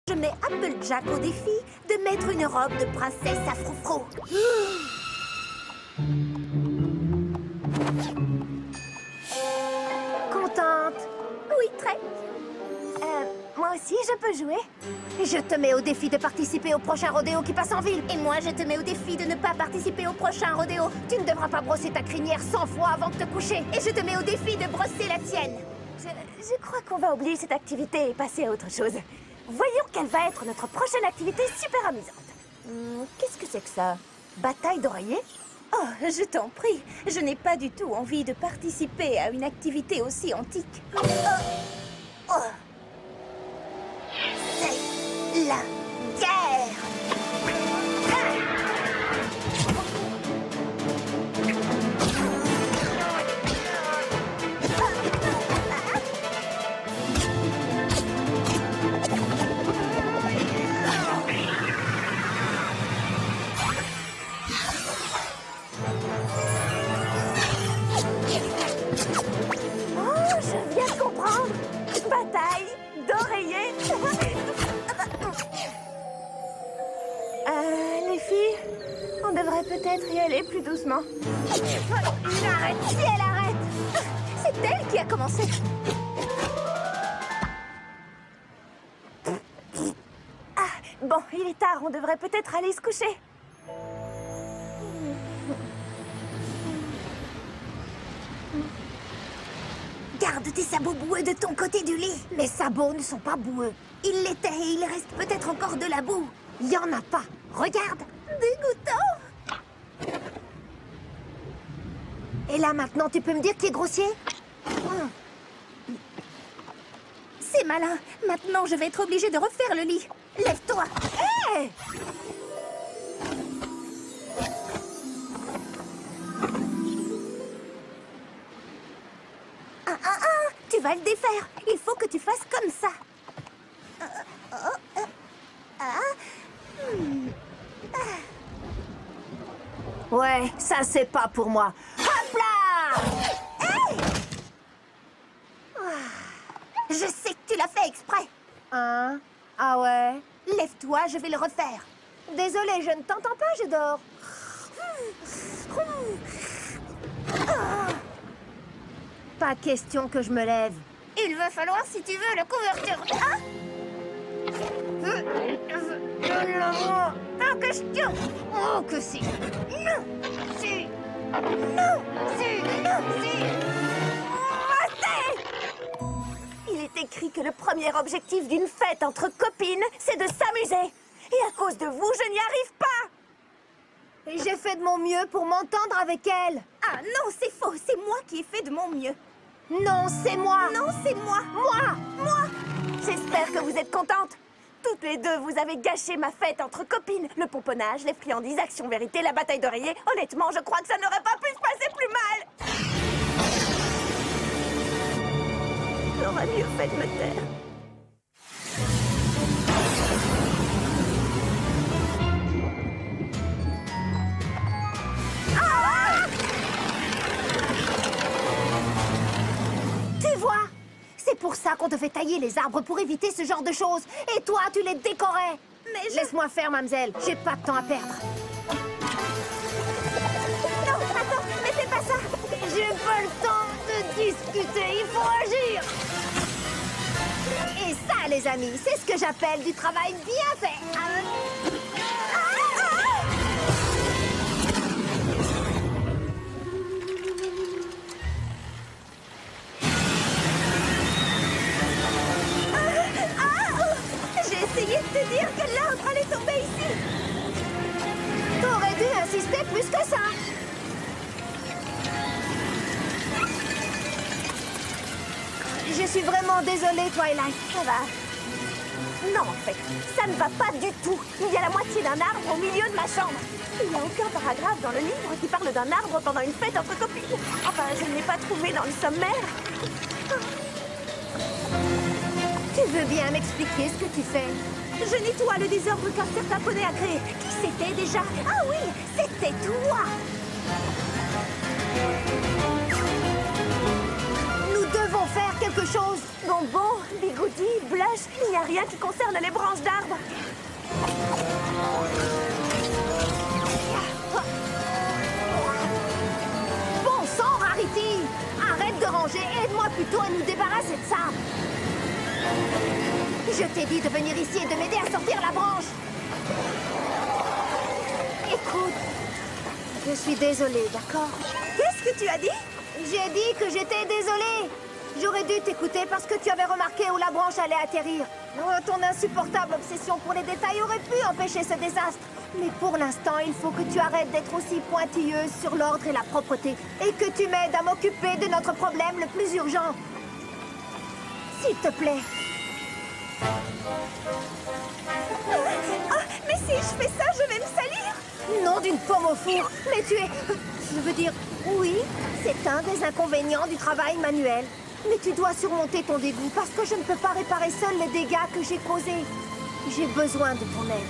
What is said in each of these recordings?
Je mets Applejack au défi de mettre une robe de princesse à froufrou. Contente? Oui, très. Moi aussi, je peux jouer. Je te mets au défi de participer au prochain rodéo qui passe en ville. Et moi, je te mets au défi de ne pas participer au prochain rodéo. Tu ne devras pas brosser ta crinière 100 fois avant de te coucher. Et je te mets au défi de brosser la tienne. Je crois qu'on va oublier cette activité et passer à autre chose. Voyons quelle va être notre prochaine activité super amusante. Qu'est-ce que c'est que ça? Bataille d'oreiller? Oh, je t'en prie. Je n'ai pas du tout envie de participer à une activité aussi antique. C'est la guerre! Je viens de comprendre. Bataille d'oreiller. Les filles, on devrait peut-être y aller plus doucement. Arrête, si elle arrête. C'est elle qui a commencé. Bon, il est tard, on devrait peut-être aller se coucher. Garde tes sabots boueux de ton côté du lit. Mes sabots ne sont pas boueux. Ils l'étaient et il reste peut-être encore de la boue. Il y en a pas. Regarde. Dégoûtant. Et là, maintenant, tu peux me dire qui est grossier? C'est malin. Maintenant, je vais être obligée de refaire le lit. Lève-toi. Hé! Tu vas le défaire. Il faut que tu fasses comme ça. Ouais, ça c'est pas pour moi. Hop là! Hey! Je sais que tu l'as fait exprès. Hein? Ah ouais? Lève-toi, je vais le refaire. Désolée, je ne t'entends pas, je dors. Pas question que je me lève. Il va falloir, si tu veux, le couverture. Pas question. Oh, que si. Non, si. Non, si. Non, si. Il est écrit que le premier objectif d'une fête entre copines, c'est de s'amuser. Et à cause de vous, je n'y arrive pas. Et j'ai fait de mon mieux pour m'entendre avec elle. Ah non, c'est faux. C'est moi qui ai fait de mon mieux. Non, c'est moi. Non, c'est moi. Moi. J'espère que vous êtes contentes. Toutes les deux, vous avez gâché ma fête entre copines. Le pomponnage, les friandises, Action Vérité, la bataille d'oreiller. Honnêtement, je crois que ça n'aurait pas pu se passer plus mal. J'aurais mieux fait de me taire. C'est pour ça qu'on te fait tailler les arbres pour éviter ce genre de choses. Et toi, tu les décorais. Mais Laisse-moi faire, mademoiselle. J'ai pas de temps à perdre. Non, attends, mais fais pas ça. J'ai pas le temps de discuter. Il faut agir. Et ça, les amis, c'est ce que j'appelle du travail bien fait. J'ai essayé de te dire que l'arbre allait tomber ici. T'aurais dû insister plus que ça. Je suis vraiment désolée, Twilight. Ça va. Non, en fait, ça ne va pas du tout. Il y a la moitié d'un arbre au milieu de ma chambre. Il n'y a aucun paragraphe dans le livre qui parle d'un arbre pendant une fête entre copines. Enfin, je ne l'ai pas trouvé dans le sommaire. Tu veux bien m'expliquer ce que tu fais? Je nettoie le désordre qu'un certain poney a créé. Qui c'était déjà? Ah oui, c'était toi! Nous devons faire quelque chose! Bonbons, bigoudis, blush, il n'y a rien qui concerne les branches d'arbres. Bon sang, Rarity! Arrête de ranger, aide-moi plutôt à nous débarrasser de ça. Je t'ai dit de venir ici et de m'aider à sortir la branche. Écoute, je suis désolée, d'accord? Qu'est-ce que tu as dit? J'ai dit que j'étais désolée. J'aurais dû t'écouter parce que tu avais remarqué où la branche allait atterrir. Oh, ton insupportable obsession pour les détails aurait pu empêcher ce désastre. Mais pour l'instant, il faut que tu arrêtes d'être aussi pointilleuse sur l'ordre et la propreté et que tu m'aides à m'occuper de notre problème le plus urgent. S'il te plaît. Ah, mais si je fais ça, je vais me salir. Nom d'une pomme au four. Mais tu es... Je veux dire, oui, c'est un des inconvénients du travail manuel. Mais tu dois surmonter ton dégoût parce que je ne peux pas réparer seul les dégâts que j'ai causés. J'ai besoin de ton aide.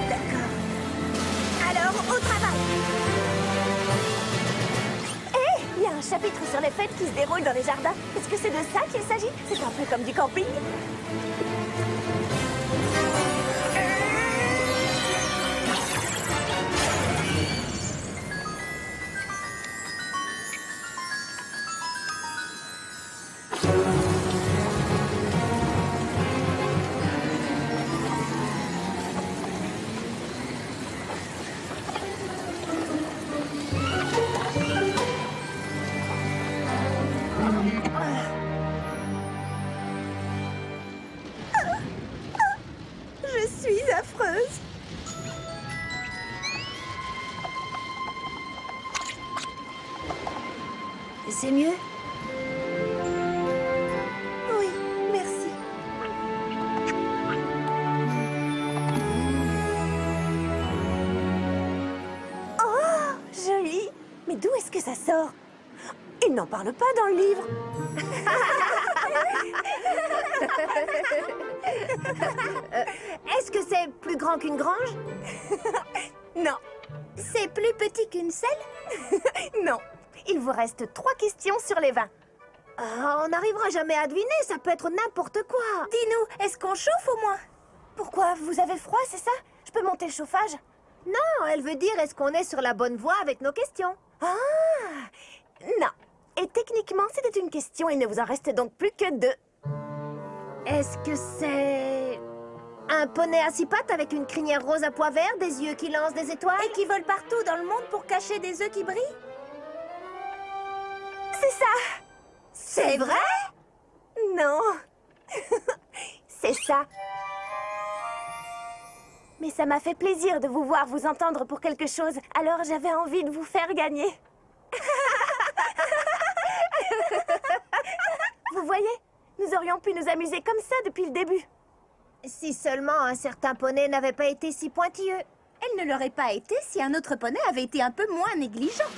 D'accord. Alors, au travail. Hé, il y a un chapitre sur les fêtes qui se déroule dans les jardins. Est-ce que c'est de ça qu'il s'agit? C'est un peu comme du camping. Je suis affreuse. C'est mieux? Oui, merci. Oh, joli. Mais d'où est-ce que ça sort? Il n'en parle pas dans le livre. Est-ce que c'est plus grand qu'une grange? Non. C'est plus petit qu'une selle? Non. Il vous reste 3 questions sur les 20. Ah, on n'arrivera jamais à deviner, ça peut être n'importe quoi. Dis-nous, est-ce qu'on chauffe au moins? Pourquoi? Vous avez froid, c'est ça? Je peux monter le chauffage? Non, elle veut dire est-ce qu'on est sur la bonne voie avec nos questions? Ah! Non. Et techniquement, c'était une question, il ne vous en reste donc plus que 2. Est-ce que c'est... un poney à 6 pattes avec une crinière rose à pois vert, des yeux qui lancent des étoiles? Et qui vole partout dans le monde pour cacher des œufs qui brillent? C'est ça! C'est vrai? Non. C'est ça. Mais ça m'a fait plaisir de vous voir vous entendre pour quelque chose, alors j'avais envie de vous faire gagner. Vous voyez, nous aurions pu nous amuser comme ça depuis le début. Si seulement un certain poney n'avait pas été si pointilleux. Elle ne l'aurait pas été si un autre poney avait été un peu moins négligent.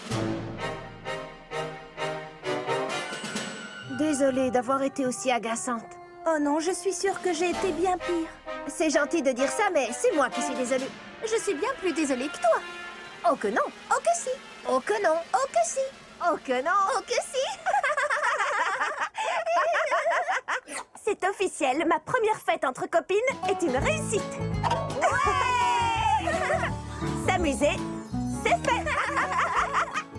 Désolée d'avoir été aussi agaçante. Oh non, je suis sûre que j'ai été bien pire. C'est gentil de dire ça, mais c'est moi qui suis désolée. Je suis bien plus désolée que toi. Oh que non. Oh que si. Oh que non. Oh que si. Oh que non. Oh que si. C'est officiel, ma première fête entre copines est une réussite. Ouais. S'amuser, c'est fait.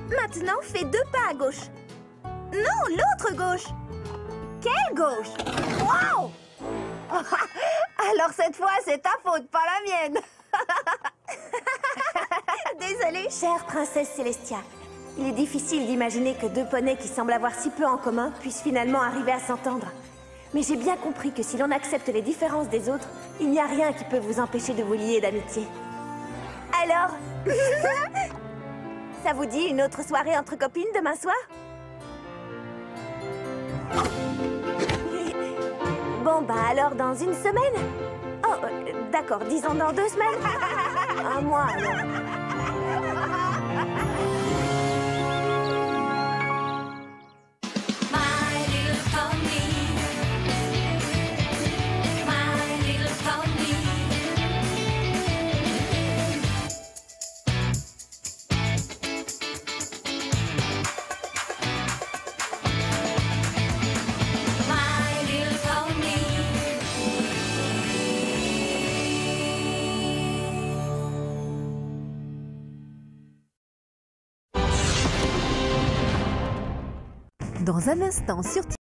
Maintenant, fais 2 pas à gauche. Non, l'autre gauche. Quelle gauche? Wow. Alors cette fois, c'est ta faute, pas la mienne. Désolée. Chère princesse Célestia, il est difficile d'imaginer que 2 poneys qui semblent avoir si peu en commun puissent finalement arriver à s'entendre. Mais j'ai bien compris que si l'on accepte les différences des autres, il n'y a rien qui peut vous empêcher de vous lier d'amitié. Alors, ça vous dit une autre soirée entre copines demain soir? Bon, bah alors dans une semaine? Oh, d'accord, disons dans 2 semaines. Un mois alors. Dans un instant sur